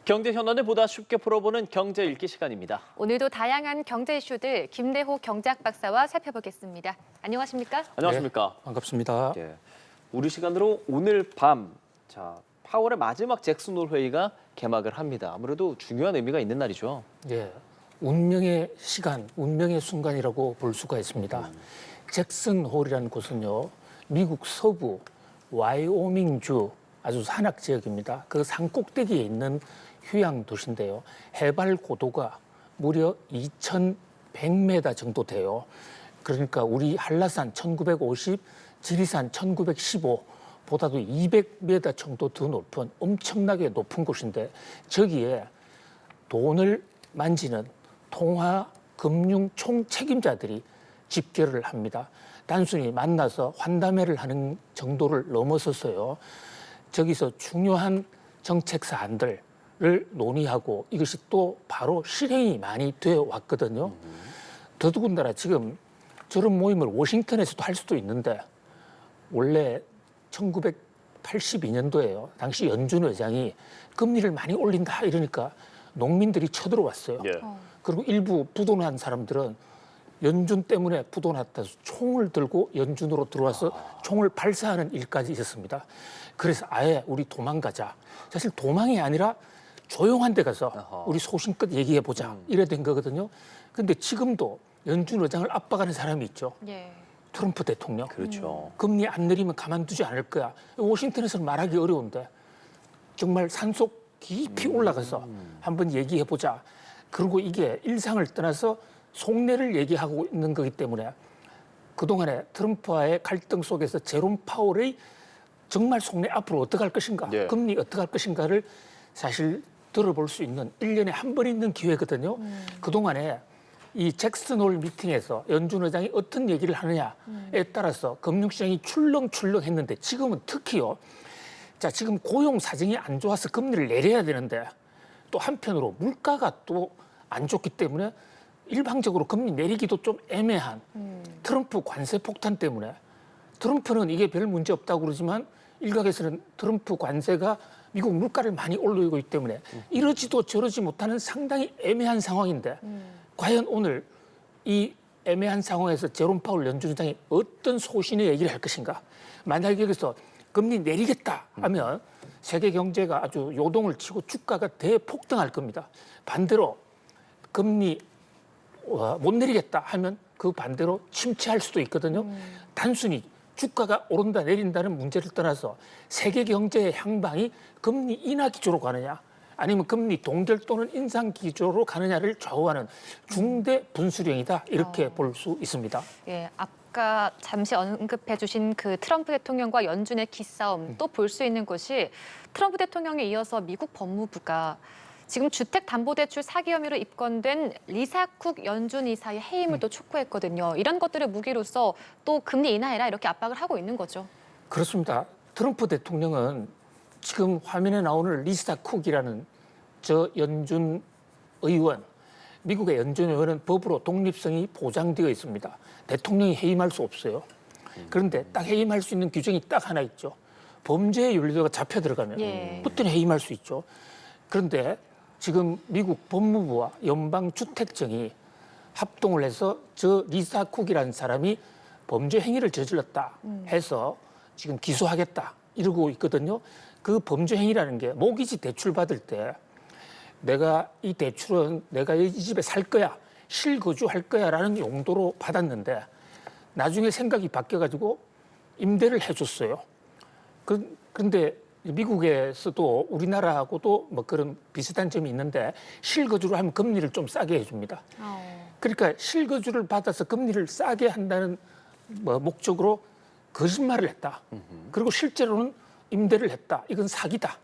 경제 현안을 보다 쉽게 풀어보는 경제 읽기 시간입니다. 오늘도 다양한 경제 이슈들 김대호 경제학 박사와 살펴보겠습니다. 안녕하십니까? 안녕하십니까? 네, 반갑습니다. 예, 우리 시간으로 오늘 밤, 파월의 마지막 잭슨 홀 회의가 개막을 합니다. 아무래도 중요한 의미가 있는 날이죠. 예, 운명의 시간, 운명의 순간이라고 볼 수가 있습니다. 잭슨 홀이라는 곳은요, 미국 서부 와이오밍주 아주 산악 지역입니다. 그 산 꼭대기에 있는 휴양 도시인데요. 해발 고도가 무려 2,100m 정도 돼요. 그러니까 우리 한라산 1950, 지리산 1915보다도 200m 정도 더 높은 엄청나게 높은 곳인데 저기에 돈을 만지는 통화, 금융 총책임자들이 집결을 합니다. 단순히 만나서 환담회를 하는 정도를 넘어서서요. 저기서 중요한 정책 사안들을 논의하고 이것이 또 바로 실행이 많이 되어 왔거든요. 더더군다나 지금 저런 모임을 워싱턴에서도 할 수도 있는데 원래 1982년도에요. 당시 연준 의장이 금리를 많이 올린다 이러니까 농민들이 쳐들어왔어요. 예. 그리고 일부 부도난 사람들은 연준 때문에 부도났다 해서 총을 들고 연준으로 들어와서 총을 발사하는 일까지 있었습니다. 그래서 아예 우리 도망가자. 사실 도망이 아니라 조용한 데 가서 우리 소신껏 얘기해보자. 이래 된 거거든요. 근데 지금도 연준 의장을 압박하는 사람이 있죠. 예. 트럼프 대통령. 그렇죠. 금리 안 내리면 가만두지 않을 거야. 워싱턴에서는 말하기 어려운데 정말 산속 깊이 올라가서 한번 얘기해보자. 그리고 이게 일상을 떠나서 속내를 얘기하고 있는 거기 때문에 그동안에 트럼프와의 갈등 속에서 제롬 파월의 정말 속내 앞으로 어떻게 할 것인가, 예. 금리 어떻게 할 것인가를 사실 들어볼 수 있는 1년에 한 번 있는 기회거든요. 그동안에 이 잭슨 홀 미팅에서 연준 의장이 어떤 얘기를 하느냐에 따라서 금융시장이 출렁출렁했는데 지금은 특히요. 자, 지금 고용 사정이 안 좋아서 금리를 내려야 되는데 또 한편으로 물가가 또 안 좋기 때문에 일방적으로 금리 내리기도 좀 애매한 트럼프 관세 폭탄 때문에 트럼프는 이게 별 문제 없다고 그러지만 일각에서는 트럼프 관세가 미국 물가를 많이 올리고 있기 때문에 이러지도 저러지 못하는 상당히 애매한 상황인데 과연 오늘 이 애매한 상황에서 제롬 파월 연준 의장이 어떤 소신의 얘기를 할 것인가. 만약에 여기서 금리 내리겠다 하면 세계 경제가 아주 요동을 치고 주가가 대폭등할 겁니다. 반대로 금리 못 내리겠다 하면 그 반대로 침체할 수도 있거든요. 단순히 주가가 오른다 내린다는 문제를 떠나서 세계 경제의 향방이 금리 인하 기조로 가느냐 아니면 금리 동결 또는 인상 기조로 가느냐를 좌우하는 중대 분수령이다 이렇게 볼 수 있습니다. 예, 아까 잠시 언급해 주신 그 트럼프 대통령과 연준의 기싸움 또 볼 수 있는 곳이 트럼프 대통령에 이어서 미국 법무부가 지금 주택담보대출 사기 혐의로 입건된 리사 쿡 연준 이사의 해임을 또 촉구했거든요. 이런 것들을 무기로서 또 금리 인하해라 이렇게 압박을 하고 있는 거죠. 그렇습니다. 트럼프 대통령은 지금 화면에 나오는 리사 쿡이라는 저 연준 의원, 미국의 연준 의원은 법으로 독립성이 보장되어 있습니다. 대통령이 해임할 수 없어요. 그런데 딱 해임할 수 있는 규정이 딱 하나 있죠. 범죄의 윤리가 잡혀 들어가면 그때는 해임할 수 있죠. 그런데 지금 미국 법무부와 연방주택청이 합동을 해서 저 리사 쿡이라는 사람이 범죄 행위를 저질렀다 해서 지금 기소하겠다 이러고 있거든요. 그 범죄 행위라는 게 모기지 대출 받을 때 내가 이 대출은 내가 이 집에 살 거야, 실거주할 거야라는 용도로 받았는데 나중에 생각이 바뀌어가지고 임대를 해줬어요. 그런데 미국에서도 우리나라하고도 뭐 그런 비슷한 점이 있는데 실거주를 하면 금리를 좀 싸게 해줍니다. 그러니까 실거주를 받아서 금리를 싸게 한다는 목적으로 거짓말을 했다. 그리고 실제로는 임대를 했다. 이건 사기다.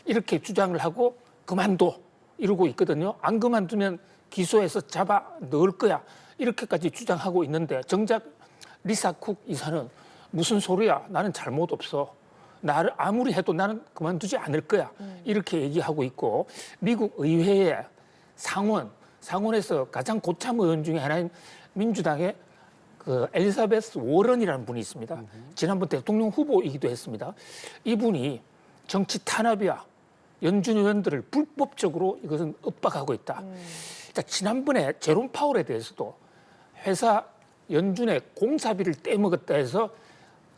이렇게 주장을 하고 그만둬 이러고 있거든요. 안 그만두면 기소해서 잡아 넣을 거야. 이렇게까지 주장하고 있는데 정작 리사 쿡 이사는 무슨 소리야. 나는 잘못 없어. 나를 아무리 해도 나는 그만두지 않을 거야. 이렇게 얘기하고 있고 미국 의회의 상원에서 가장 고참 의원 중에 하나인 민주당의 그 엘리자베스 워런이라는 분이 있습니다. 지난번 대통령 후보이기도 했습니다. 이분이 정치 탄압이야. 연준 의원들을 불법적으로 이것은 엇박하고 있다. 자, 지난번에 제롬 파월에 대해서도 회사 연준의 공사비를 떼먹었다 해서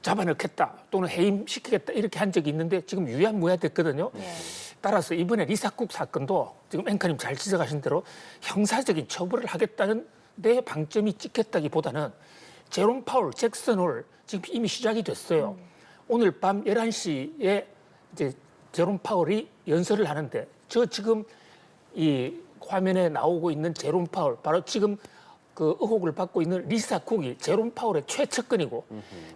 잡아넣겠다 또는 해임시키겠다 이렇게 한 적이 있는데 지금 유야무야 됐거든요. 예. 따라서 이번에 리사쿡 사건도 지금 앵커님 잘 지적하신 대로 형사적인 처벌을 하겠다는 데 방점이 찍혔다기보다는 제롬 파월, 잭슨 홀 지금 이미 시작이 됐어요. 오늘 밤 11시에 이제 제롬 파월이 연설을 하는데 저 지금 이 화면에 나오고 있는 제롬 파월 바로 지금 그 의혹을 받고 있는 리사 쿡이 제롬 파월의 최측근이고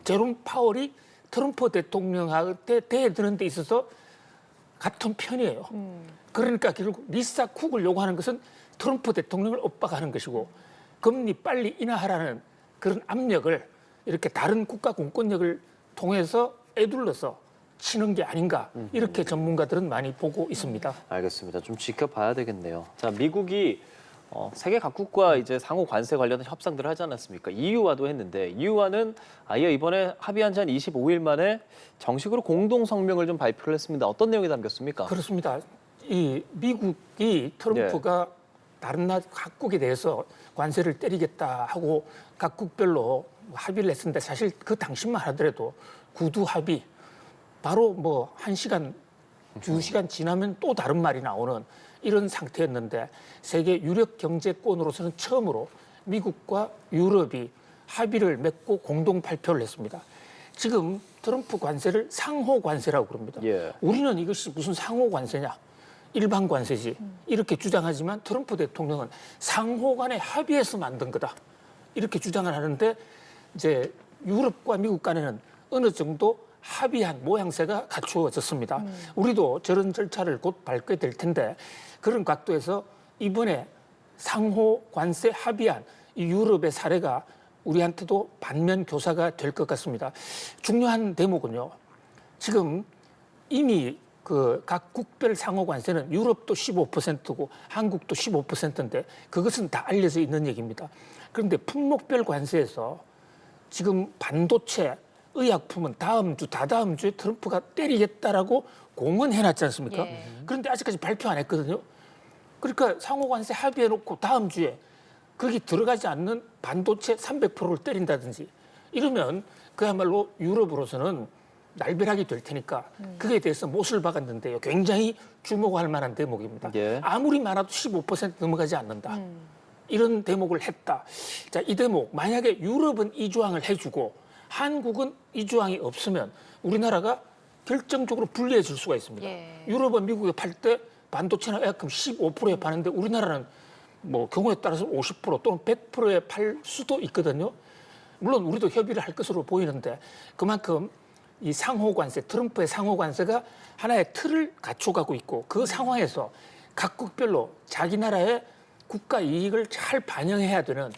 제롬 파월이 트럼프 대통령한테 대드는 데 있어서 같은 편이에요. 그러니까 결국 리사 쿡을 요구하는 것은 트럼프 대통령을 엇박하는 것이고 금리 빨리 인하하라는 그런 압력을 이렇게 다른 국가 공권력을 통해서 애둘러서 치는 게 아닌가 이렇게 전문가들은 많이 보고 있습니다. 알겠습니다. 좀 지켜봐야 되겠네요. 자, 미국이 세계 각국과 이제 상호 관세 관련된 협상들을 하지 않았습니까? EU와도 했는데 EU와는 아예 이번에 합의한 지 한 25일 만에 정식으로 공동 성명을 좀 발표를 했습니다. 어떤 내용이 담겼습니까? 그렇습니다. 이 미국이 트럼프가 다른 각국에 대해서 관세를 때리겠다 하고 각국별로 합의를 했는데 사실 그 당시만 하더라도 구두 합의 바로 뭐 1시간, 2시간 지나면 또 다른 말이 나오는 이런 상태였는데 세계 유력 경제권으로서는 처음으로 미국과 유럽이 합의를 맺고 공동 발표를 했습니다. 지금 트럼프 관세를 상호 관세라고 그럽니다. 예. 우리는 이것이 무슨 상호 관세냐? 일반 관세지. 이렇게 주장하지만 트럼프 대통령은 상호 간에 합의해서 만든 거다. 이렇게 주장을 하는데 이제 유럽과 미국 간에는 어느 정도 합의한 모양새가 갖추어졌습니다. 우리도 저런 절차를 곧 밟게 될 텐데 그런 각도에서 이번에 상호 관세 합의한 이 유럽의 사례가 우리한테도 반면 교사가 될 것 같습니다. 중요한 대목은요. 지금 이미 그 각 국별 상호 관세는 유럽도 15%고 한국도 15%인데 그것은 다 알려져 있는 얘기입니다. 그런데 품목별 관세에서 지금 반도체, 의약품은 다음 주, 다다음 주에 트럼프가 때리겠다라고 공언해놨지 않습니까? 예. 그런데 아직까지 발표 안 했거든요. 그러니까 상호관세 합의해놓고 다음 주에 거기 들어가지 않는 반도체 300%를 때린다든지 이러면 그야말로 유럽으로서는 날벼락이 될 테니까 그에 대해서 못을 박았는데요. 굉장히 주목할 만한 대목입니다. 예. 아무리 많아도 15% 넘어가지 않는다. 이런 대목을 했다. 자, 이 대목 만약에 유럽은 이 조항을 해주고 한국은 이 조항이 없으면 우리나라가 결정적으로 불리해질 수가 있습니다. 예. 유럽은 미국에 팔 때 반도체나 의약품 15%에 파는데 우리나라는 뭐 경우에 따라서 50% 또는 100%에 팔 수도 있거든요. 물론 우리도 협의를 할 것으로 보이는데 그만큼 이 상호관세, 트럼프의 상호관세가 하나의 틀을 갖춰가고 있고 그 상황에서 각국별로 자기 나라의 국가 이익을 잘 반영해야 되는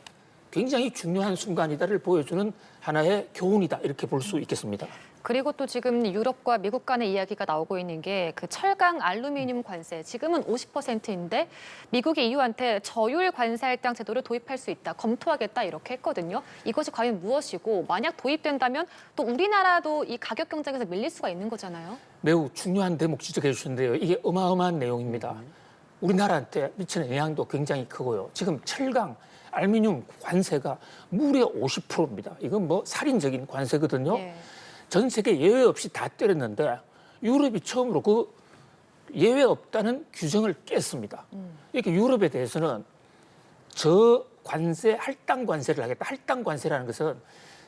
굉장히 중요한 순간이다를 보여주는 하나의 교훈이다 이렇게 볼 수 있겠습니다. 그리고 또 지금 유럽과 미국 간의 이야기가 나오고 있는 게 그 철강 알루미늄 관세 지금은 50%인데 미국이 EU한테 저율 관세 할당 제도를 도입할 수 있다 검토하겠다 이렇게 했거든요. 이것이 과연 무엇이고 만약 도입된다면 또 우리나라도 이 가격 경쟁에서 밀릴 수가 있는 거잖아요. 매우 중요한 대목 지적해 주셨는데요. 이게 어마어마한 내용입니다. 우리나라한테 미치는 영향도 굉장히 크고요. 지금 철강 알루미늄 관세가 무려 50%입니다. 이건 뭐 살인적인 관세거든요. 예. 전 세계 예외 없이 다 때렸는데 유럽이 처음으로 그 예외 없다는 규정을 깼습니다. 이렇게 유럽에 대해서는 저 관세, 할당 관세를 하겠다. 할당 관세라는 것은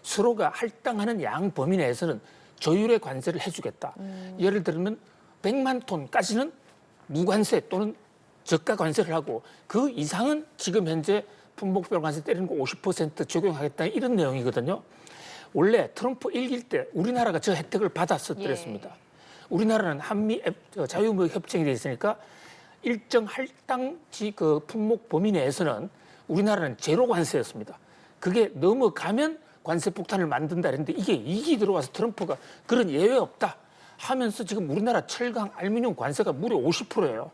서로가 할당하는 양 범위 내에서는 저율의 관세를 해주겠다. 예를 들면 100만 톤까지는 무관세 또는 저가 관세를 하고 그 이상은 지금 현재 품목별 관세 때리는 거 50% 적용하겠다 이런 내용이거든요. 원래 트럼프 일기일 때 우리나라가 저 혜택을 받았었더랬습니다. 예. 우리나라는 한미 자유무역 협정이 돼 있으니까 일정 할당지 그 품목 범위 내에서는 우리나라는 제로 관세였습니다. 그게 넘어가면 관세 폭탄을 만든다 했는데 이게 이기 들어와서 트럼프가 그런 예외 없다 하면서 지금 우리나라 철강 알루미늄 관세가 무려 50%예요.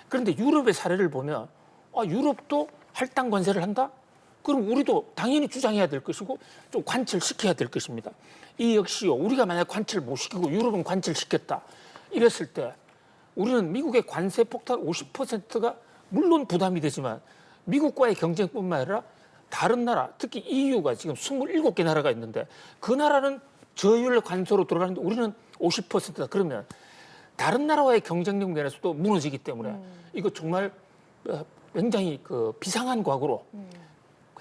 그런데 유럽의 사례를 보면 유럽도 할당 관세를 한다? 그럼 우리도 당연히 주장해야 될 것이고 좀 관철시켜야 될 것입니다. 이 역시요. 우리가 만약 관철 못 시키고 유럽은 관철시켰다. 이랬을 때 우리는 미국의 관세 폭탄 50%가 물론 부담이 되지만 미국과의 경쟁뿐만 아니라 다른 나라, 특히 EU가 지금 27개 나라가 있는데 그 나라는 저율 관세로 들어가는데 우리는 50%다. 그러면 다른 나라와의 경쟁력 면에서도 무너지기 때문에 이거 정말 굉장히 그 비상한 과거로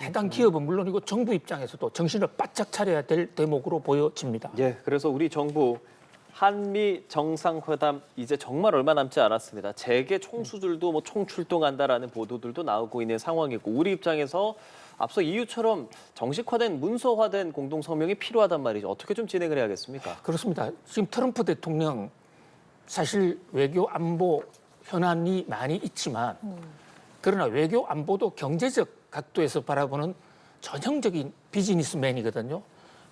해당 기업은 물론이고 정부 입장에서도 정신을 바짝 차려야 될 대목으로 보여집니다. 예, 그래서 우리 정부 한미 정상회담 이제 정말 얼마 남지 않았습니다. 재계 총수들도 뭐 총출동한다라는 보도들도 나오고 있는 상황이고 우리 입장에서 앞서 EU처럼 정식화된 문서화된 공동 성명이 필요하단 말이죠. 어떻게 좀 진행을 해야겠습니까? 그렇습니다. 지금 트럼프 대통령 사실 외교 안보 현안이 많이 있지만 그러나 외교 안보도 경제적 각도에서 바라보는 전형적인 비즈니스맨이거든요.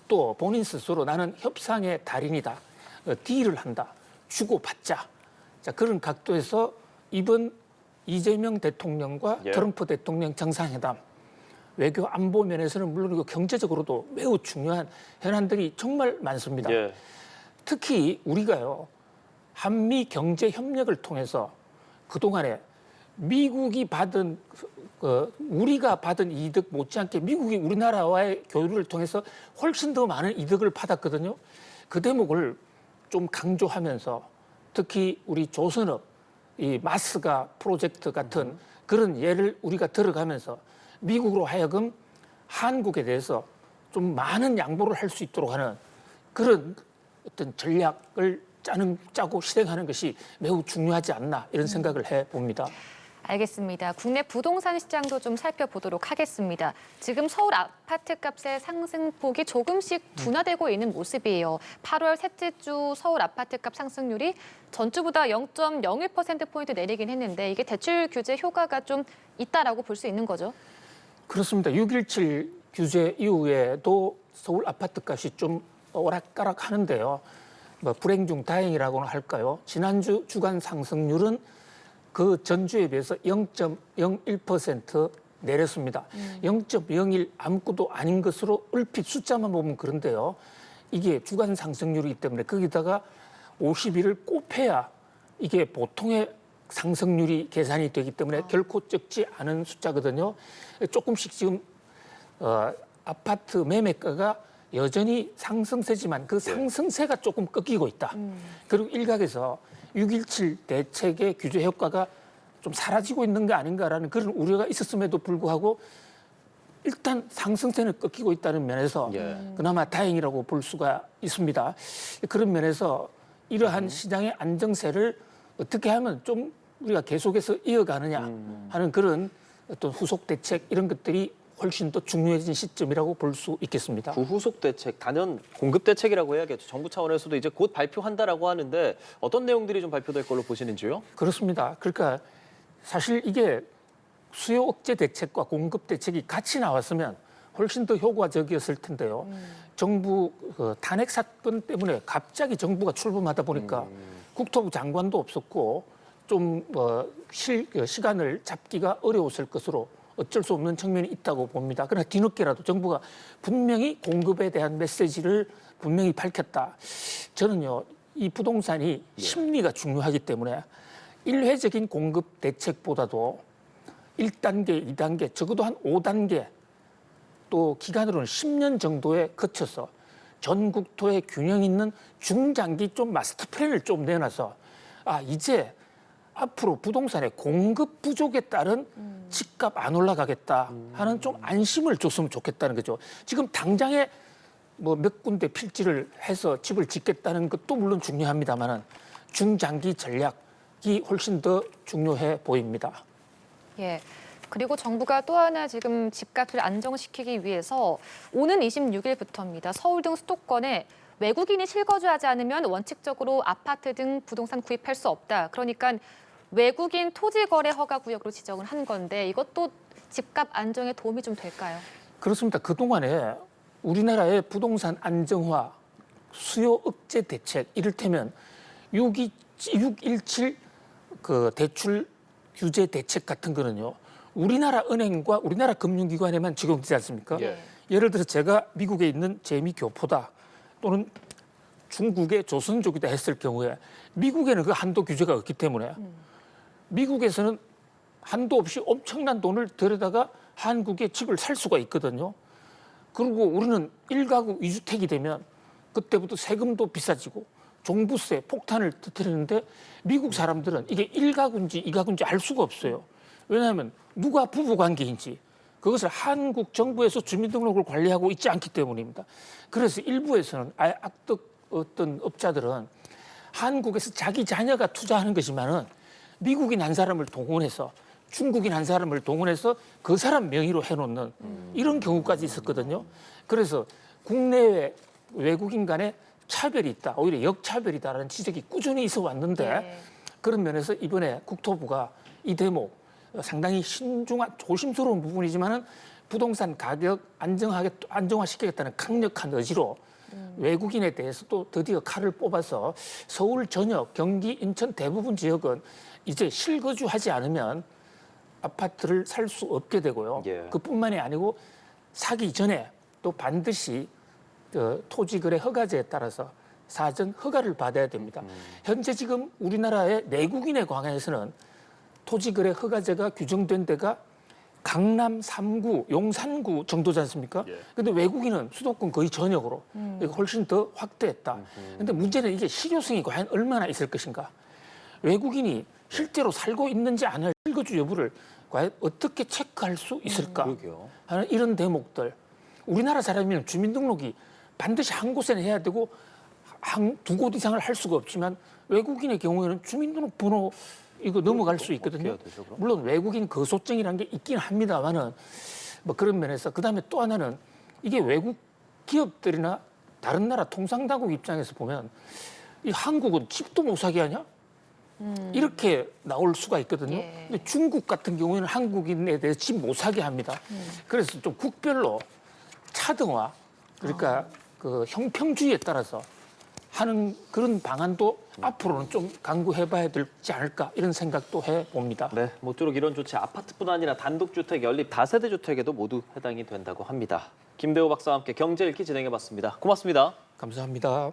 또 본인 스스로 나는 협상의 달인이다. 딜을 한다. 주고받자. 자, 그런 각도에서 이번 이재명 대통령과 예. 트럼프 대통령 정상회담 외교 안보 면에서는 물론이고 경제적으로도 매우 중요한 현안들이 정말 많습니다. 예. 특히 우리가요. 한미 경제 협력을 통해서 그동안에 미국이 받은 우리가 받은 이득 못지않게 미국이 우리나라와의 교류를 통해서 훨씬 더 많은 이득을 받았거든요. 그 대목을 좀 강조하면서 특히 우리 조선업, 이 마스가 프로젝트 같은 그런 예를 우리가 들어가면서 미국으로 하여금 한국에 대해서 좀 많은 양보를 할 수 있도록 하는 그런 어떤 전략을 짜고 실행하는 것이 매우 중요하지 않나 이런 생각을 해봅니다. 알겠습니다. 국내 부동산 시장도 좀 살펴보도록 하겠습니다. 지금 서울 아파트 값의 상승폭이 조금씩 둔화되고 있는 모습이에요. 8월 셋째 주 서울 아파트 값 상승률이 전주보다 0.01%포인트 내리긴 했는데 이게 대출 규제 효과가 좀 있다라고 볼 수 있는 거죠? 그렇습니다. 6.17 규제 이후에도 서울 아파트 값이 좀 오락가락 하는데요. 뭐 불행 중 다행이라고는 할까요? 지난주 주간 상승률은 그 전주에 비해서 0.01% 내렸습니다. 0.01 아무것도 아닌 것으로 얼핏 숫자만 보면 그런데요. 이게 주간 상승률이기 때문에 거기다가 50일을 곱해야 이게 보통의 상승률이 계산이 되기 때문에 결코 적지 않은 숫자거든요. 조금씩 지금 아파트 매매가가 여전히 상승세지만 그 상승세가 조금 꺾이고 있다. 그리고 일각에서 6.17 대책의 규제 효과가 좀 사라지고 있는 게 아닌가라는 그런 우려가 있었음에도 불구하고 일단 상승세는 꺾이고 있다는 면에서 그나마 다행이라고 볼 수가 있습니다. 그런 면에서 이러한 시장의 안정세를 어떻게 하면 좀 우리가 계속해서 이어가느냐 하는 그런 어떤 후속 대책 이런 것들이 훨씬 더 중요해진 시점이라고 볼 수 있겠습니다. 구후속 대책, 단연 공급 대책이라고 해야겠죠. 정부 차원에서도 이제 곧 발표한다라고 하는데 어떤 내용들이 좀 발표될 걸로 보시는지요? 그렇습니다. 그러니까 사실 이게 수요 억제 대책과 공급 대책이 같이 나왔으면 훨씬 더 효과적이었을 텐데요. 정부 탄핵 사건 때문에 갑자기 정부가 출범하다 보니까 국토부 장관도 없었고 좀 시간을 잡기가 어려웠을 것으로 어쩔 수 없는 측면이 있다고 봅니다. 그러나 뒤늦게라도 정부가 분명히 공급에 대한 메시지를 분명히 밝혔다. 저는요, 이 부동산이 심리가 중요하기 때문에 일회적인 공급 대책보다도 1단계, 2단계, 적어도 한 5단계 또 기간으로는 10년 정도에 거쳐서 전국토의 균형 있는 중장기 좀 마스터 플랜을 좀 내놔서 이제 앞으로 부동산의 공급 부족에 따른 집값 안 올라가겠다 하는 좀 안심을 줬으면 좋겠다는 거죠. 지금 당장에 뭐 몇 군데 필지를 해서 집을 짓겠다는 것도 물론 중요합니다만 중장기 전략이 훨씬 더 중요해 보입니다. 예. 그리고 정부가 또 하나 지금 집값을 안정시키기 위해서 오는 26일부터입니다. 서울 등 수도권에 외국인이 실거주하지 않으면 원칙적으로 아파트 등 부동산 구입할 수 없다. 그러니까 외국인 토지 거래 허가 구역으로 지정을 한 건데 이것도 집값 안정에 도움이 좀 될까요? 그렇습니다. 그동안에 우리나라의 부동산 안정화, 수요 억제 대책, 이를테면 6.17 그 대출 규제 대책 같은 거는요. 우리나라 은행과 우리나라 금융기관에만 적용되지 않습니까? 예. 예를 들어 제가 미국에 있는 재미교포다 또는 중국의 조선족이다 했을 경우에 미국에는 그 한도 규제가 없기 때문에 미국에서는 한도 없이 엄청난 돈을 들여다가 한국의 집을 살 수가 있거든요. 그리고 우리는 1가구 2주택이 되면 그때부터 세금도 비싸지고 종부세, 폭탄을 터뜨리는데 미국 사람들은 이게 1가구인지 2가구인지 알 수가 없어요. 왜냐하면 누가 부부관계인지 그것을 한국 정부에서 주민등록을 관리하고 있지 않기 때문입니다. 그래서 일부에서는 아예 악덕 어떤 업자들은 한국에서 자기 자녀가 투자하는 것이면은 미국인 한 사람을 동원해서 중국인 한 사람을 동원해서 그 사람 명의로 해놓는 이런 경우까지 있었거든요. 그래서 국내외 외국인 간에 차별이 있다, 오히려 역차별이다라는 지적이 꾸준히 있어 왔는데 네. 그런 면에서 이번에 국토부가 이 대목 상당히 신중한 조심스러운 부분이지만은 부동산 가격 안정화시키겠다는 강력한 의지로 외국인에 대해서 또 드디어 칼을 뽑아서 서울 전역, 경기, 인천 대부분 지역은 이제 실거주하지 않으면 아파트를 살 수 없게 되고요. 예. 그뿐만이 아니고 사기 전에 또 반드시 토지거래 허가제에 따라서 사전 허가를 받아야 됩니다. 현재 지금 우리나라의 내국인에 관해서는 토지거래 허가제가 규정된 데가 강남 3구, 용산구 정도지 않습니까? 근데 외국인은 수도권 거의 전역으로 이거 훨씬 더 확대했다. 근데 문제는 이게 실효성이 과연 얼마나 있을 것인가? 외국인이 실제로 살고 있는지 안 할 실거주 여부를 과연 어떻게 체크할 수 있을까? 그러게요. 하는 이런 대목들. 우리나라 사람이면 주민등록이 반드시 한 곳에는 해야 되고 두 곳 이상을 할 수가 없지만 외국인의 경우에는 주민등록 번호 이거 넘어갈 수 있거든요. 어떻게 해야 되죠, 그럼? 물론 외국인 거소증이라는 게 있긴 합니다만은 뭐 그런 면에서 그다음에 또 하나는 이게 외국 기업들이나 다른 나라 통상당국 입장에서 보면 이 한국은 집도 못 사게 하냐? 이렇게 나올 수가 있거든요. 예. 근데 중국 같은 경우에는 한국인에 대해서 집 못 사게 합니다. 그래서 좀 국별로 차등화, 그러니까 그 형평주의에 따라서 하는 그런 방안도 앞으로는 좀 강구해봐야 되지 않을까 이런 생각도 해봅니다. 네, 모쪼록 이런 조치 아파트뿐 아니라 단독주택, 연립, 다세대 주택에도 모두 해당이 된다고 합니다. 김대호 박사와 함께 경제 읽기 진행해봤습니다. 고맙습니다. 감사합니다.